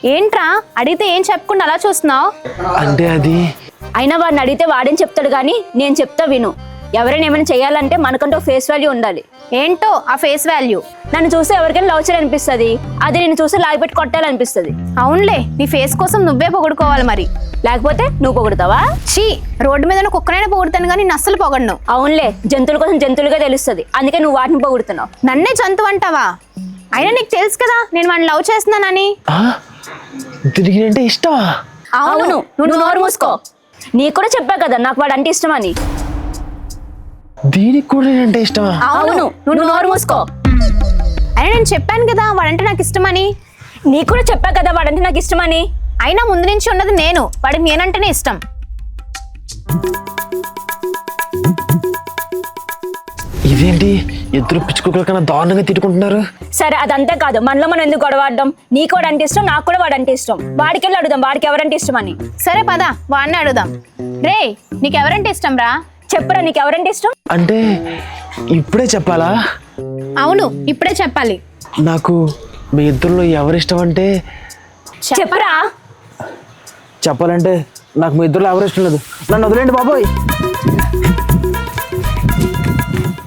ఏంట్రా అడిగితే ఏం చెప్పకుండా అలా చూస్తున్నావు? అంటే అది అయినా వాడిని అడిగితే వాడేం చెప్తాడు కానీ నేను చెప్తా విను. ఎవరైనా ఏమైనా చేయాలంటే మనకంటూ ఫేస్ వాల్యూ ఉండాలి. ఏంటో ఆ ఫేస్ వాల్యూ? నన్ను చూస్తే ఎవరికైనా లవ్ చేయాలనిపిస్తుంది, అది నేను చూస్తే లాగిపెట్టి కొట్టాలనిపిస్తుంది. అవునులే, నీ ఫేస్ కోసం నువ్వే పొగుడుకోవాలి మరి. లేకపోతే నువ్వు పొగుడుతావా? చీ, రోడ్డు మీద కుక్కనైనా పొగుడుతాను కానీ నేను అస్సలు పొగడను. అవునులే, జంతువుల కోసం జంతువులుగా తెలుస్తుంది, అందుకే నువ్వు వాటిని పొగుడుతున్నావు. నన్నే జంతువు అంటావా? అయినా నీకు తెలుసు కదా నేను వాడిని లవ్ చేస్తున్నానని. దీనికి అంటే ఇష్టమా? అవును, నువ్వు నోరు మూసుకో. నీకు కూడా చెప్పా కదా నాకు వాడు అంటే ఇష్టమని. దీనికి కూడా అంటే ఇష్టమా? అవును, నువ్వు నోరు మూసుకో. అయినా నేను చెప్పాను కదా వాడంటే నాకు ఇష్టమని. నీకు కూడా చెప్పా కదా వాడంటే నాకు ఇష్టమని. అయినా ముందు నుంచి ఉన్నది నేను, వాడికి నేనంటేనే ఇష్టం. ఇదేంటి ఇద్దరు పిచ్చుకుక్కల కన్నా దారుణంగా తిట్టుకుంటున్నారు? సరే అదంతా కాదు, మనలో మనం ఎందుకు గొడవడం? నీకు వాడు అంటే ఇష్టం, నాకు కూడా వాడు అంటే ఇష్టం. వాడికి వెళ్ళి అడుగుదాం వాడికి ఎవరంటే ఇష్టం అని. సరే పద, వాడిని అడుగుదాం. రే, నీకెవరంటే ఇష్టం రా? చెప్పురా, నీకు ఎవరంటే ఇష్టం? అంటే ఇప్పుడే చెప్పాలా? అవును, ఇప్పుడే చెప్పాలి. నాకు మీ ఇద్దరిలో ఎవరిష్టం అంటే చెప్పురా. చెప్పాలంటే నాకు మీ ఇద్దరిలో ఎవరు ఇష్టం లేదు. నన్ను వదిలేండి బాబోయ్.